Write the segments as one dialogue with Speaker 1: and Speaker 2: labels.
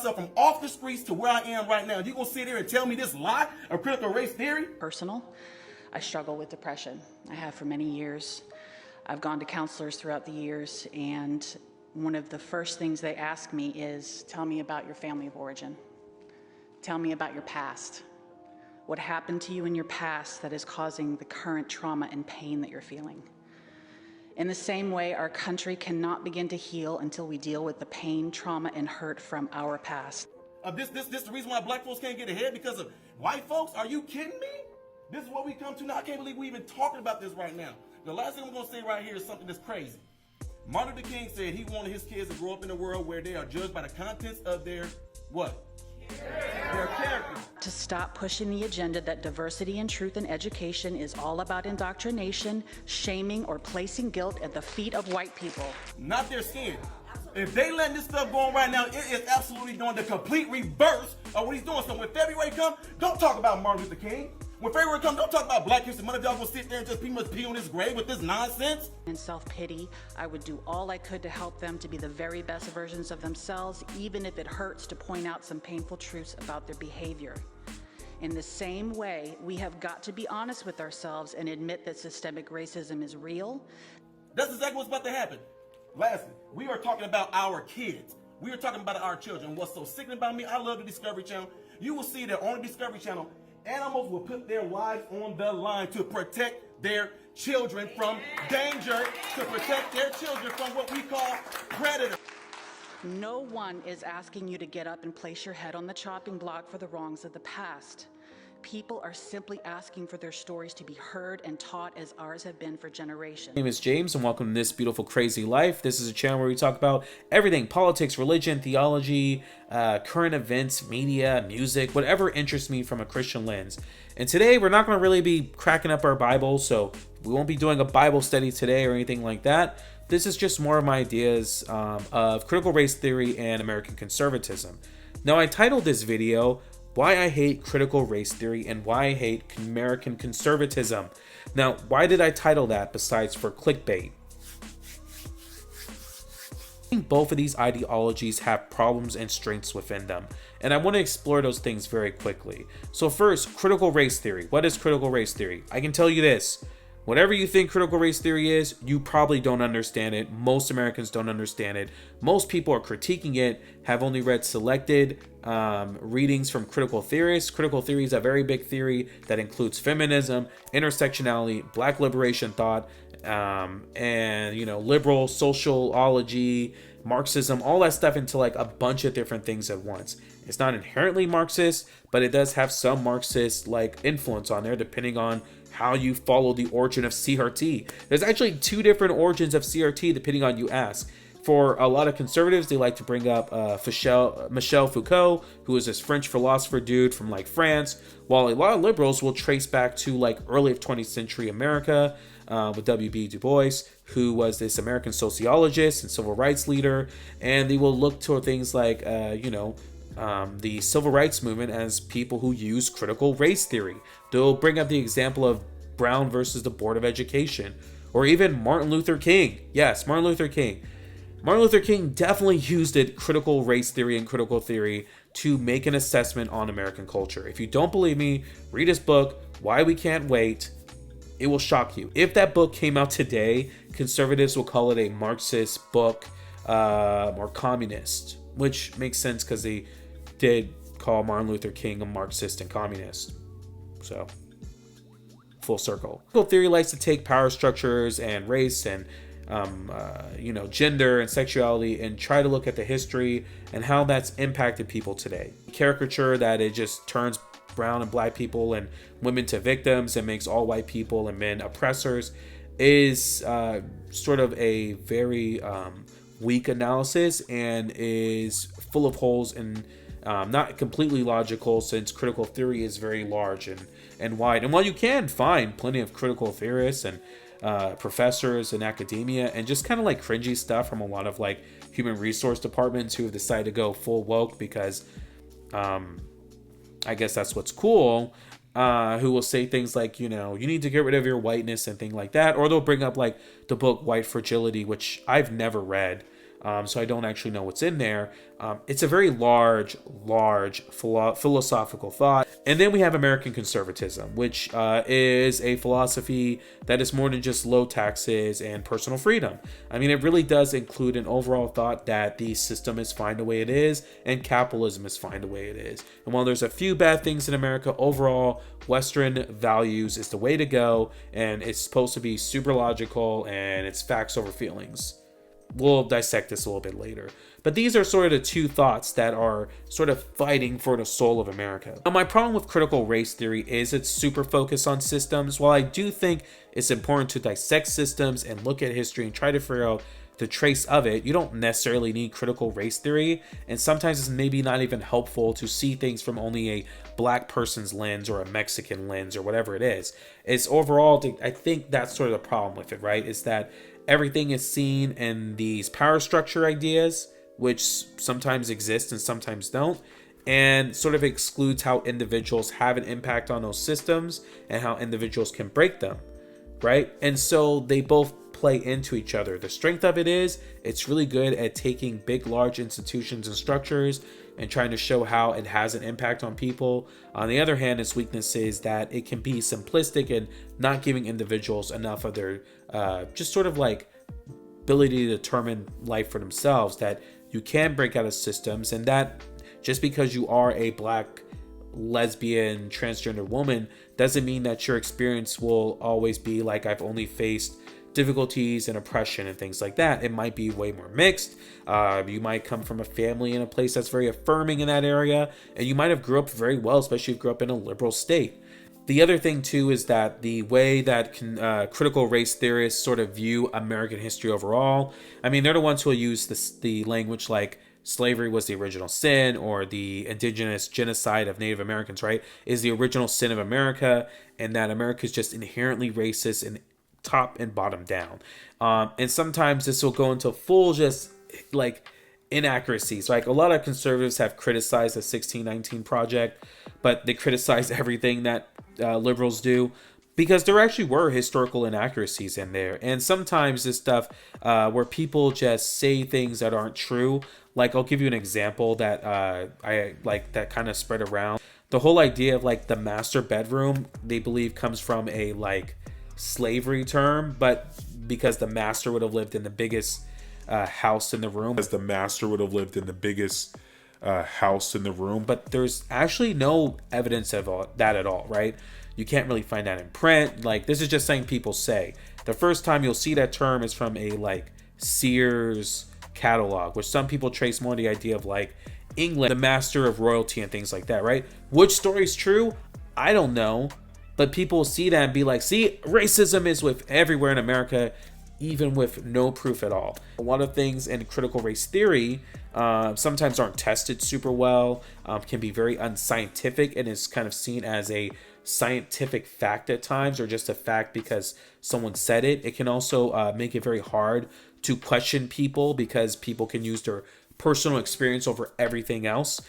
Speaker 1: From off the streets to where I am right now. You gonna sit here and tell me this lie of critical race theory?
Speaker 2: Personal, I struggle with depression. I have for many years. I've gone to counselors throughout the years, and one of the first things they ask me is, tell me about your family of origin. Tell me about your past. What happened to you in your past that is causing the current trauma and pain that you're feeling? In the same way, our country cannot begin to heal until we deal with the pain, trauma, and hurt from our past.
Speaker 1: This the reason why black folks can't get ahead because of white folks? Are you kidding me? This is what we come to now. I can't believe we even talking about this right now. The last thing I'm gonna say right here is something that's crazy. Martin Luther King said he wanted his kids to grow up in a world where they are judged by the contents of their what? Their character.
Speaker 2: To stop pushing the agenda that diversity and truth in education is all about indoctrination, shaming, or placing guilt at the feet of white people.
Speaker 1: Not their skin. If they letting this stuff go on right now, it is absolutely doing the complete reverse of what he's doing. So when February comes, don't talk about Martin Luther King. When February comes, don't talk about Black History Month. Y'all gonna sit there and just pretty much pee on his grave with this nonsense?
Speaker 2: In self-pity, I would do all I could to help them to be the very best versions of themselves, even if it hurts to point out some painful truths about their behavior. In the same way, we have got to be honest with ourselves and admit that systemic racism is real.
Speaker 1: That's exactly what's about to happen. Lastly, we are talking about our kids. We are talking about our children. What's so sickening about me, I love the Discovery Channel. You will see that on the Discovery Channel, animals will put their lives on the line to protect their children from danger, to protect their children from what we call predators.
Speaker 2: No one is asking you to get up and place your head on the chopping block for the wrongs of the past. People are simply asking for their stories to be heard and taught as ours have been for generations.
Speaker 3: My name is James and welcome to This Beautiful Crazy Life. This is a channel where we talk about everything: politics, religion, theology, current events, media, music, whatever interests me from a Christian lens. And today we're not going to really be cracking up our Bible, so we won't be doing a Bible study today or anything like that. This is just more of my ideas of critical race theory and American conservatism. Now, I titled this video, Why I Hate Critical Race Theory and Why I Hate American Conservatism. Now, why did I title that besides for clickbait? I think both of these ideologies have problems and strengths within them, and I want to explore those things very quickly. So first, critical race theory. What is critical race theory? I can tell you this. Whatever you think critical race theory is, you probably don't understand it. Most Americans don't understand it. Most people are critiquing it, have only read selected readings from critical theorists. Critical theory is a very big theory that includes feminism, intersectionality, black liberation thought, and liberal sociology, Marxism, all that stuff into like a bunch of different things at once. It's not inherently Marxist, but it does have some Marxist like influence on there depending on how you follow the origin of CRT. There's actually two different origins of CRT depending on you ask. For a lot of conservatives, they like to bring up Michel Foucault, who is this French philosopher dude from like France, while a lot of liberals will trace back to like early 20th century America with W.B. Du Bois, who was this American sociologist and civil rights leader, and they will look toward things like the civil rights movement as people who use critical race theory. They'll bring up the example of Brown versus the Board of Education, or even Martin Luther King. Yes, Martin Luther King. Martin Luther King definitely used it, critical race theory and critical theory, to make an assessment on American culture. If you don't believe me, read his book, Why We Can't Wait. It will shock you. If that book came out today, conservatives will call it a Marxist book or communist, which makes sense because they did call Martin Luther King a Marxist and communist. So, full circle. Critical theory likes to take power structures and race and gender and sexuality and try to look at the history and how that's impacted people today. Caricature that it just turns brown and black people and women to victims and makes all white people and men oppressors is sort of a very weak analysis and is full of holes and not completely logical, since critical theory is very large and wide. And while you can find plenty of critical theorists and professors in academia and just kind of like cringy stuff from a lot of like human resource departments who have decided to go full woke because I guess that's what's cool, who will say things like, you need to get rid of your whiteness and things like that. Or they'll bring up like the book White Fragility, which I've never read. so I don't actually know what's in there. It's a very large philosophical thought. And then we have American Conservatism, which is a philosophy that is more than just low taxes and personal freedom. I mean, it really does include an overall thought that the system is fine the way it is and capitalism is fine the way it is. And while there's a few bad things in America, overall, Western values is the way to go, and it's supposed to be super logical and it's facts over feelings. We'll dissect this a little bit later. But these are sort of the two thoughts that are sort of fighting for the soul of America. Now, my problem with critical race theory is its super focus on systems. While I do think it's important to dissect systems and look at history and try to figure out the trace of it, you don't necessarily need critical race theory. And sometimes it's maybe not even helpful to see things from only a black person's lens or a Mexican lens or whatever it is. It's overall, I think that's sort of the problem with it, right? Is that everything is seen in these power structure ideas, which sometimes exist and sometimes don't, and sort of excludes how individuals have an impact on those systems and how individuals can break them, right? And so they both play into each other. The strength of it is it's really good at taking big, large institutions and structures and trying to show how it has an impact on people. On the other hand, its weakness is that it can be simplistic and not giving individuals enough of their just sort of like ability to determine life for themselves, that you can break out of systems, and that just because you are a black, lesbian, transgender woman doesn't mean that your experience will always be like, I've only faced difficulties and oppression and things like that. It might be way more mixed. You might come from a family in a place that's very affirming in that area, and you might have grew up very well, especially if you grew up in a liberal state. The other thing too is that the way that critical race theorists sort of view American history overall, I mean, they're the ones who will use the language like slavery was the original sin, or the indigenous genocide of Native Americans, right, is the original sin of America, and that America is just inherently racist and top and bottom down. And sometimes this will go into full just like inaccuracies. Like a lot of conservatives have criticized the 1619 Project, but they criticize everything that liberals do, because there actually were historical inaccuracies in there. And sometimes this stuff where people just say things that aren't true. Like, I'll give you an example that I like that kind of spread around. The whole idea of like the master bedroom, they believe comes from a like slavery term, but because the master would have lived in the biggest house in the room. As the master would have lived in the biggest house in the room. But there's actually no evidence of that at all, right? You can't really find that in print. Like, this is just something people say. The first time you'll see that term is from a like Sears catalog, which some people trace more the idea of like England, the master of royalty and things like that, right? Which story is true? I don't know. But people will see that and be like, see, racism is with everywhere in America, even with no proof at all. A lot of things in critical race theory sometimes aren't tested super well, can be very unscientific, and is kind of seen as a scientific fact at times, or just a fact because someone said it. It can also make it very hard to question people, because people can use their personal experience over everything else,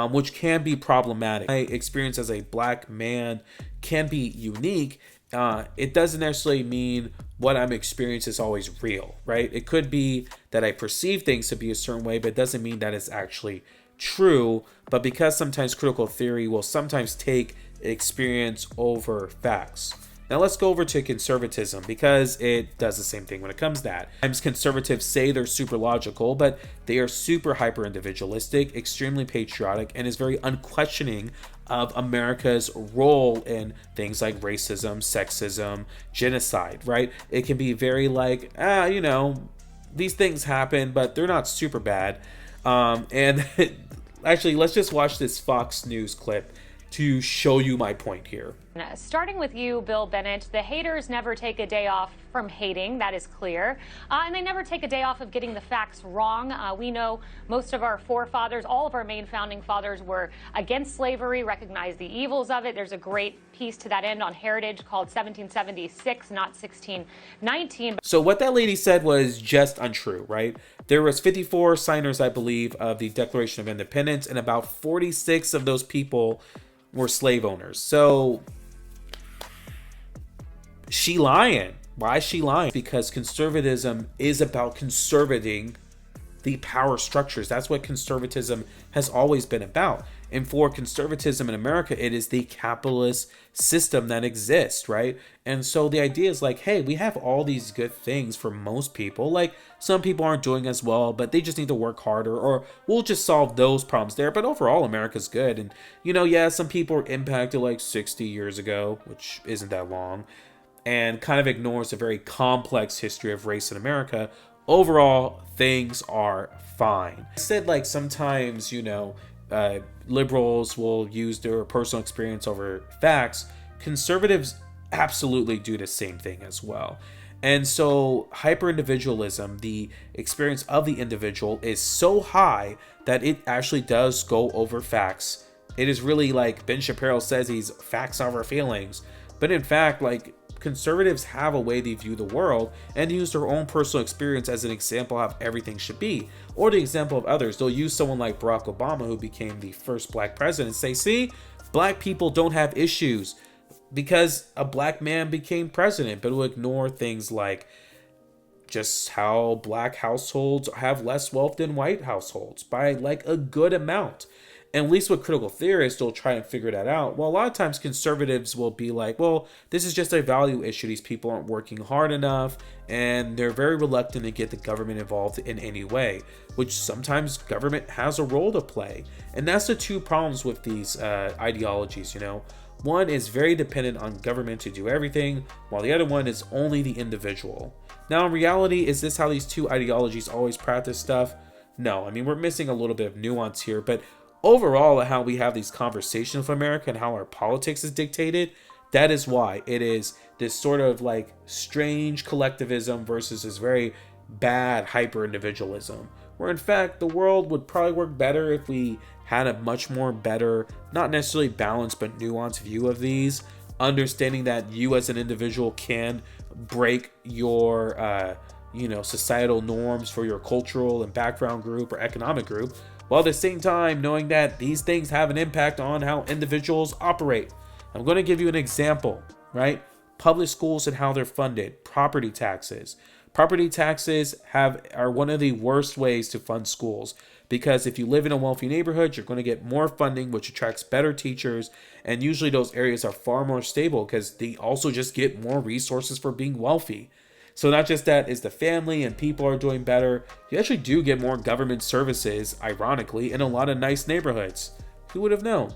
Speaker 3: which can be problematic. My experience as a black man can be unique. It doesn't necessarily mean what I'm experiencing is always real, right? It could be that I perceive things to be a certain way, but it doesn't mean that it's actually true. But because sometimes critical theory will sometimes take experience over facts. Now let's go over to conservatism, because it does the same thing when it comes to that. Sometimes conservatives say they're super logical, but they are super hyper individualistic, extremely patriotic, and is very unquestioning of America's role in things like racism, sexism, genocide, right? It can be very like, these things happen, but they're not super bad. And actually, let's just watch this Fox News clip to show you my point here.
Speaker 4: Starting with you, Bill Bennett, the haters never take a day off from hating, that is clear. And they never take a day off of getting the facts wrong. We know most of our forefathers, all of our main founding fathers, were against slavery, recognized the evils of it. There's a great piece to that end on Heritage called 1776, not 1619.
Speaker 3: So what that lady said was just untrue, right? There was 54 signers, I believe, of the Declaration of Independence, and about 46 of those people were slave owners. So she lying. Why is she lying? Because conservatism is about conservating the power structures. That's what conservatism has always been about. And for conservatism in America, it is the capitalist system that exists, right? And so the idea is like, hey, we have all these good things for most people. Like, some people aren't doing as well, but they just need to work harder, or we'll just solve those problems there. But overall, America's good. And, yeah, some people are impacted like 60 years ago, which isn't that long, and kind of ignores the very complex history of race in America. Overall, things are fine. I said, like, sometimes, liberals will use their personal experience over facts. Conservatives absolutely do the same thing as well. And so hyper-individualism, the experience of the individual, is so high that it actually does go over facts. It is really like Ben Shapiro says, he's facts over feelings. But in fact, like, conservatives have a way they view the world and use their own personal experience as an example of how everything should be, or the example of others. They'll use someone like Barack Obama, who became the first black president, and say, see, black people don't have issues because a black man became president, but will ignore things like just how black households have less wealth than white households by like a good amount. And at least with critical theorists, they'll try and figure that out. Well, a lot of times conservatives will be like, well, this is just a value issue. These people aren't working hard enough, and they're very reluctant to get the government involved in any way, which sometimes government has a role to play. And that's the two problems with these ideologies, One is very dependent on government to do everything, while the other one is only the individual. Now, in reality, is this how these two ideologies always practice stuff? No, I mean, we're missing a little bit of nuance here, but overall, how we have these conversations with America and how our politics is dictated, that is why it is this sort of like strange collectivism versus this very bad hyper-individualism, where in fact the world would probably work better if we had a much more better, not necessarily balanced, but nuanced view of these, understanding that you as an individual can break your societal norms for your cultural and background group or economic group, while at the same time knowing that these things have an impact on how individuals operate. I'm going to give you an example, right? Public schools and how they're funded. Property taxes. Property taxes are one of the worst ways to fund schools, because if you live in a wealthy neighborhood, you're going to get more funding, which attracts better teachers, and usually those areas are far more stable because they also just get more resources for being wealthy. So not just that, is the family and people are doing better, you actually do get more government services, ironically, in a lot of nice neighborhoods. Who would have known?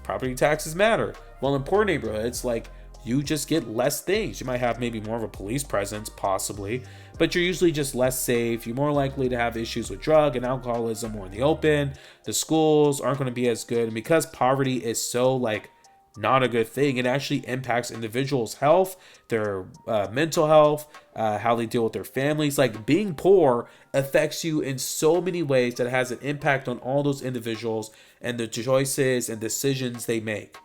Speaker 3: Property taxes matter. Well, in poor neighborhoods, like, you just get less things. You might have maybe more of a police presence, possibly, but you're usually just less safe. You're more likely to have issues with drug and alcoholism more in the open. The schools aren't going to be as good. And because poverty is so, like, not a good thing, it actually impacts individuals' health, their mental health, how they deal with their families. Like, being poor affects you in so many ways that it has an impact on all those individuals and the choices and decisions they make.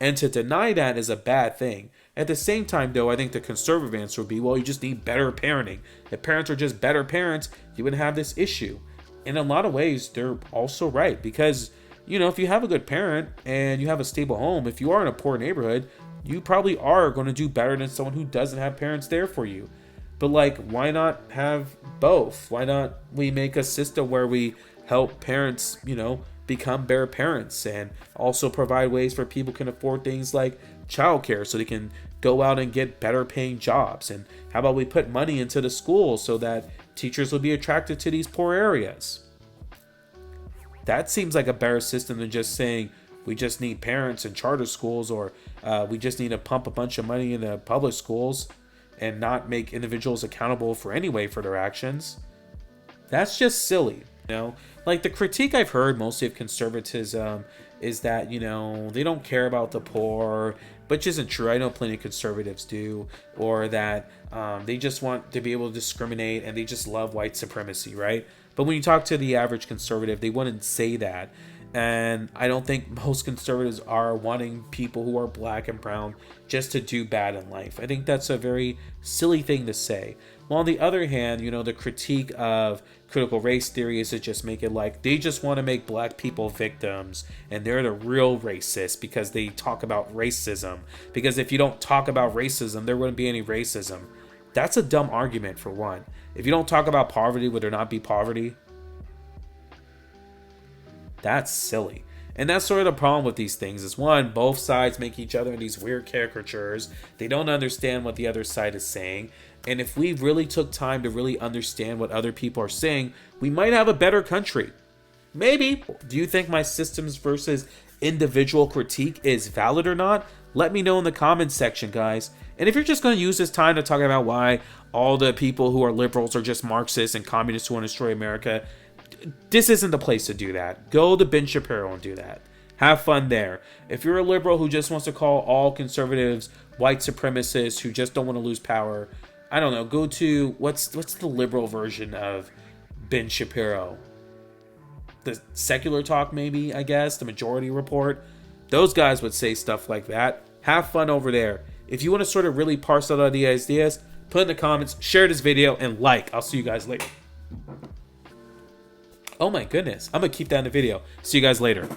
Speaker 3: And to deny that is a bad thing. At the same time, though, I think the conservative answer would be, well, you just need better parenting. If parents are just better parents, you wouldn't have this issue. In a lot of ways, they're also right, because if you have a good parent and you have a stable home, if you are in a poor neighborhood, you probably are going to do better than someone who doesn't have parents there for you. But like, why not have both? Why not we make a system where we help parents, become better parents, and also provide ways for people can afford things like childcare so they can go out and get better paying jobs? And how about we put money into the schools so that teachers will be attracted to these poor areas? That seems like a better system than just saying we just need parents in charter schools, or we just need to pump a bunch of money into public schools and not make individuals accountable for their actions. That's just silly. Like, the critique I've heard mostly of conservatism is that, they don't care about the poor, which isn't true. I know plenty of conservatives do, or that they just want to be able to discriminate and they just love white supremacy, right? But when you talk to the average conservative, they wouldn't say that. And I don't think most conservatives are wanting people who are black and brown just to do bad in life. I think that's a very silly thing to say. While on the other hand, the critique of critical race theory is to just make it like they just want to make black people victims and they're the real racists because they talk about racism. Because if you don't talk about racism, there wouldn't be any racism. That's a dumb argument, for one. If you don't talk about poverty, would there not be poverty? That's silly. And that's sort of the problem with these things is one, both sides make each other in these weird caricatures. They don't understand what the other side is saying. And if we really took time to really understand what other people are saying, we might have a better country. Maybe. Do you think my systems versus individual critique is valid or not? Let me know in the comments section, guys. And if you're just going to use this time to talk about why all the people who are liberals are just Marxists and communists who want to destroy America, this isn't the place to do that. Go to Ben Shapiro and do that. Have fun there. If you're a liberal who just wants to call all conservatives white supremacists who just don't want to lose power, I don't know, go to, what's the liberal version of Ben Shapiro? The Secular Talk, maybe, I guess, the Majority Report. Those guys would say stuff like that. Have fun over there. If you want to sort of really parse out ideas, put in the comments, share this video, and like. I'll see you guys later. Oh my goodness. I'm going to keep that in the video. See you guys later.